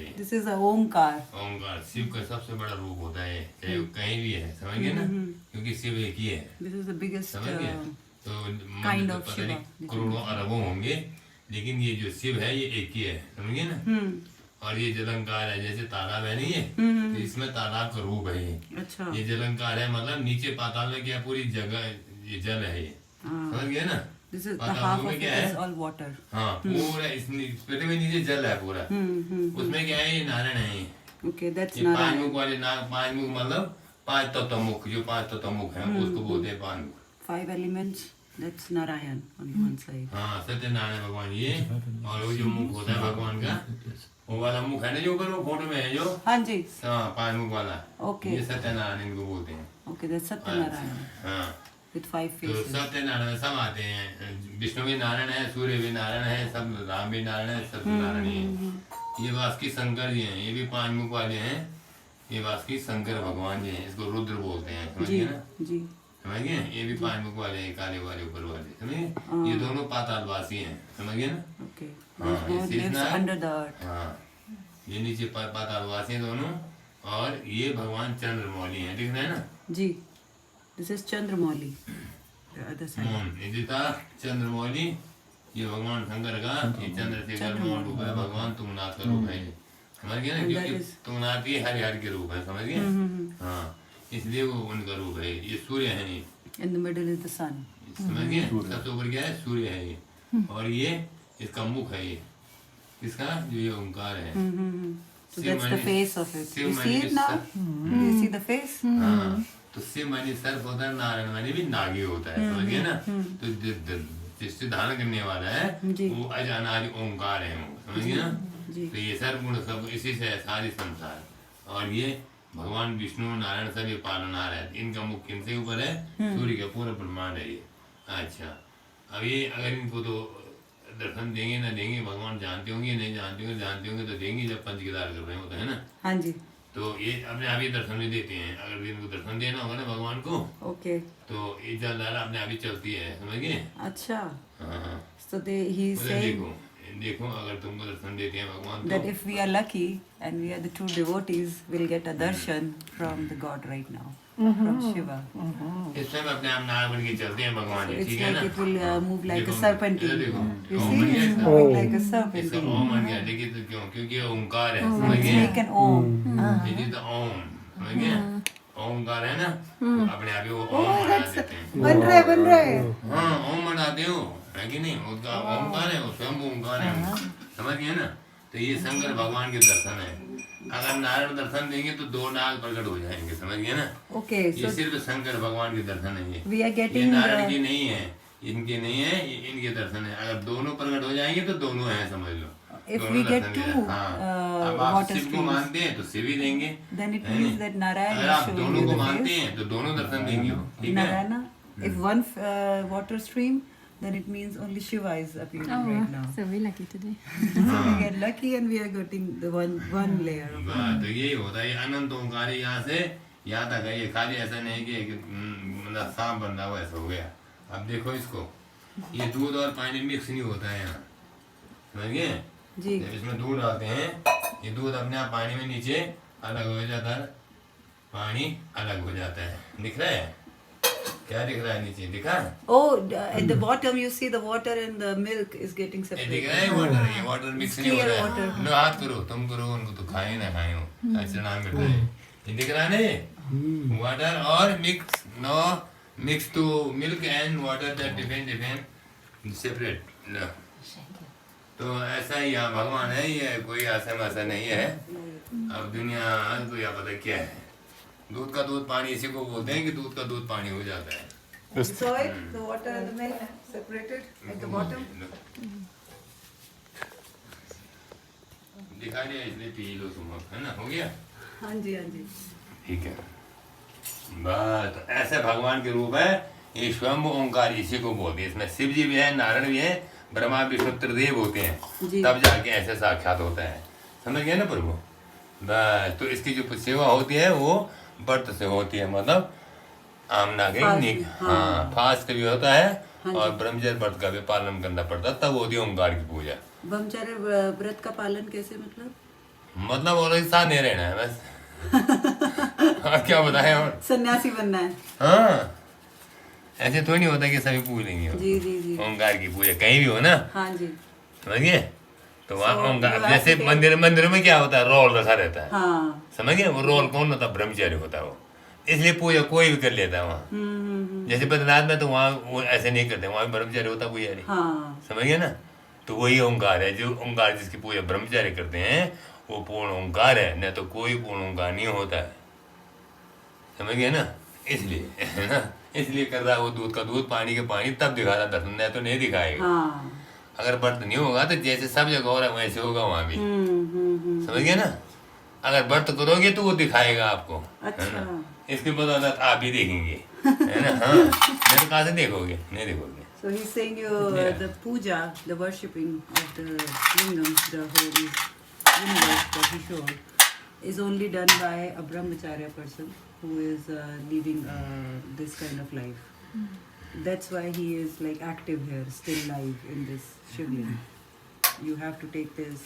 ये। This is Omkar. Onkar Shiv का सबसे बड़ा रूप होता है, चाहे वो कहीं भी है, समझ गए ना, क्योंकि शिव एक ही है, दिस इज द बिगेस्ट समझ गए। तो kind मंदिर तो of पता Shiva, नहीं करोड़ों अरबों होंगे, लेकिन ये जो शिव है ये एक ही है, समझ गए ना। और ये जलंकार है, जैसे तालाब है नहीं है, तो इसमें तालाब का रूप है ये। अच्छा। ये जलंकार है, मतलब नीचे पाताल में क्या पूरी जगह ये जल है ये, समझ गए ना। This is the Patal half में ऑफ इट क्या है, इज ऑल वाटर। हाँ पूरा इसमें पृथ्वी में नीचे जल है पूरा, उसमें क्या है, ये नारायण है ये। ओके, दैट्स ये पांच नारायण। मुख वाले पांच मुख मतलब पांच तत्व मुख, जो पांच तत्व मुख है उसको बोलते हैं पांच मुख। 5 elements, that's Narayan on one side. हाँ सत्यनारायण भगवान ये, और वो जो मुख होता है भगवान का, वो वाला मुख है ना जो ऊपर वो फोटो में है जो, हाँ जी। हाँ पांच मुख वाला, Okay. ये सत्यनारायण इनको बोलते हैं। Okay, that's Satyanarayan हाँ with 5 तो faces. सत्यनारायण सब आते हैं, विष्णु भी नारायण है, सूर्य भी नारायण है, सब राम भी नारायण है, सब नारायण ही है। ये वासुकी शंकर जी हैं, ये भी पांच मुख वाले हैं, ये वासुकी शंकर भगवान जी हैं, इसको रुद्र बोलते हैं, समझ जी गए ना, जी। समझ गए। ये भी पांच मुख वाले हैं, काले वाले ऊपर वाले, समझ गए। ये दोनों पातालवासी हैं, समझ गए ना। Okay. हाँ, This one ये lives Sheshnag, under the earth. हाँ ये नीचे पातालवासी हैं दोनों, और ये भगवान चंद्रमौली हैं, दिख रहे हैं ना। जी। This is Chandramauli. The other side. मौन ये था चंद्रमौली, ये भगवान शंकर का, ये चंद्रशेखर मौन रूप है, भगवान तुंगनाथ का रूप है ये, समझ गए ना, क्योंकि तुंगनाथ ये हरिहर के रूप है, समझ गए। हाँ इसलिए वो उनका रूप है, ये सूर्य है ये, In the middle is the sun. समझ गए। सबसे ऊपर क्या है, सूर्य है ये, और ये इसका मुख है ये, इसका जो ये ओंकार है। So शिव that's the माने- face of it. Shiv You माने see it now? Sir- You see the face? हाँ तो शिव माने सर्प होता है, नारायण माने भी नागी होता है, समझ गए ना। तो जिससे धारण करने वाला है जी। वो अजानादि ओंकार है वो, समझ गए ना। जी। तो ये सर्व गुण सब इसी से है सारी संसार, और ये भगवान विष्णु नारायण सब ये पालनहार है, इनका मुख किनसे ऊपर है, सूर्य का पूरा ब्रह्मांड है ये। अच्छा अब ये अगर इनको तो दर्शन देंगे ना देंगे, भगवान जानते होंगे नहीं जानते होंगे तो देंगे, जब पंच केदार कर रहे होते हैं ना, हाँ जी। तो ये अपने आप ही दर्शन भी देते हैं। अगर इनको दर्शन देना होगा ना भगवान को, Okay. तो ये जलधारा अपने आप ही चलती है, समझ गए। अच्छा। हाँ So he's उधर saying देखो अगर तुमको दर्शन देते हैं भगवान that तो if we are lucky and we are the true devotees, we'll get a darshan from the God right now, from Shiva. इस समय अपने आप नाग बन के चलते हैं भगवान So जी, it's ठीक है like ना। it will move like a देखो, serpentine. इधर देखो, You ओम see, बन गया it's इसका। moving like a इसका serpentine. ओम बन गया, देखिए तो क्यों, क्योंकि ये ओंकार है, So समझ it's गए। like an om. ये तो ओम, समझ गए। ओंकार है ना, तो अपने आप ही वो ओम बना देते हैं। बन रहा है। हाँ ओम बनाते हो, है कि नहीं, उसका ओंकार है, वो स्वयं ओंकार है, समझ गए ना। तो ये शंकर भगवान के दर्शन है। अगर नारायण दर्शन देंगे तो दो नाग प्रकट हो जाएंगे, समझ गए ना। Okay, ये so सिर्फ शंकर भगवान के दर्शन है ये। we are ये getting नारायण की नहीं है, इनके नहीं है, ये इनके दर्शन है। अगर दोनों प्रकट हो जाएंगे तो दोनों हैं, समझ लो। If दोनों we get दर्शन दे रहे two, हैं। हाँ अब आप water शिव को streams, मानते हैं तो शिव ही देंगे, then it है means नहीं? that Narayan अगर is आप showing दोनों you को the मानते face. हैं तो दोनों दर्शन देंगे वो, ठीक है। Narayana. If one water stream, then it means only Shiva is appearing right now. So we're lucky today. So we get lucky and we are getting the one layer of तो यही होता है, ये अनंत ओंकार यहाँ से यहाँ तक है। ये खाली ऐसा नहीं कि मतलब सांप बन रहा हो ऐसा हो गया। अब देखो इसको, ये दूध और पानी मिक्स नहीं होता है यहाँ, समझ गए। जी। जब इसमें दूध डालते हैं, ये दूध अपने आप पानी में नीचे अलग हो जाता है, पानी अलग हो जाता है। दिख रहा है क्या, दिख रहा है नीचे, दिखा है? Oh, at the bottom you see the water and the milk is getting ये दिख separated. रहा है वाटर, ये वाटर मिक्स नहीं हो Clear रहा water. है। लो हाथ करो, तुम करो, उनको तो खाए ना खाए हो, ऐसे नाम करते हैं। ये दिख रहा है ना, ये वाटर और mix, no mix to milk and water that different separate. तो ऐसा ही यहाँ भगवान है, ये कोई ऐसा वैसा नहीं है। अब दुनिया को या पता क्या है, दूध का दूध पानी इसी को बोलते हैं कि दूध का दूध पानी हो जाता है। You saw it, the water and the milk separated at the bottom. दिखा दिया इसलिए पी लो तुम, है ना, हो गया। हाँ जी, हाँ जी। ठीक है बस, तो ऐसे भगवान के रूप है ये स्वयं ओंकार, इसी को बोलते हैं। इसमें शिव जी भी है, नारायण भी है, ब्रह्मा विष्णु त्रिदेव होते हैं, जी। तब जाके ऐसे साक्षात होता है, समझ गए ना प्रभु। बस तो इसकी जो सेवा होती है वो व्रत से होती है, मतलब आमना के हाँ फास्ट भी होता है, और ब्रह्मचर्य व्रत का भी पालन करना पड़ता है, तब होती है ओंकार की पूजा। ब्रह्मचर्य व्रत का पालन कैसे, मतलब मतलब और एक साथ नहीं रहना है बस। और क्या बताएं और? सन्यासी बनना है। हाँ, ऐसे थोड़ी नहीं होता कि सभी पूज लेंगे जी जी जी। ओंकार की पूजा कहीं भी हो ना, हाँ जी। समझ गए? तो वहाँ So, ओंकार, you have जैसे to take- मंदिरों में क्या होता है, रोल रखा रहता है, हाँ। समझ गए? वो रोल कौन होता है? ब्रह्मचारी होता है वो, इसलिए पूजा कोई भी कर लेता है वहाँ। जैसे बद्रीनाथ में तो वहाँ वो ऐसे नहीं करते, वहाँ भी ब्रह्मचारी होता है पुजारी, हाँ। समझ गए ना? तो वही ओंकार है, जो ओंकार जिसकी पूजा ब्रह्मचारी करते हैं वो पूर्ण ओंकार है, न तो कोई पूर्ण ओंकार नहीं होता है, समझ गए ना? इसलिए है ना, इसलिए कर रहा है वो दूध का दूध पानी के पानी, तब दिखाता दर्शन, नहीं तो नहीं दिखाएगा। हाँ। अगर व्रत नहीं होगा तो जैसे सब जगह हो रहा है वैसे होगा वहाँ भी, समझ गए ना? अगर व्रत करोगे तो वो दिखाएगा आपको, है अच्छा। ना? इसकी बदौलत आप भी देखेंगे, है ना? हाँ, नहीं तो कहाँ से देखोगे? नहीं देखोगे। So he's saying you Yeah. the puja, the worshipping of the lingam, the whole universe that he showed, is only done by a brahmacharya person who is leading this kind of life. That's why he is like active here, still live in this shivling. You have to take this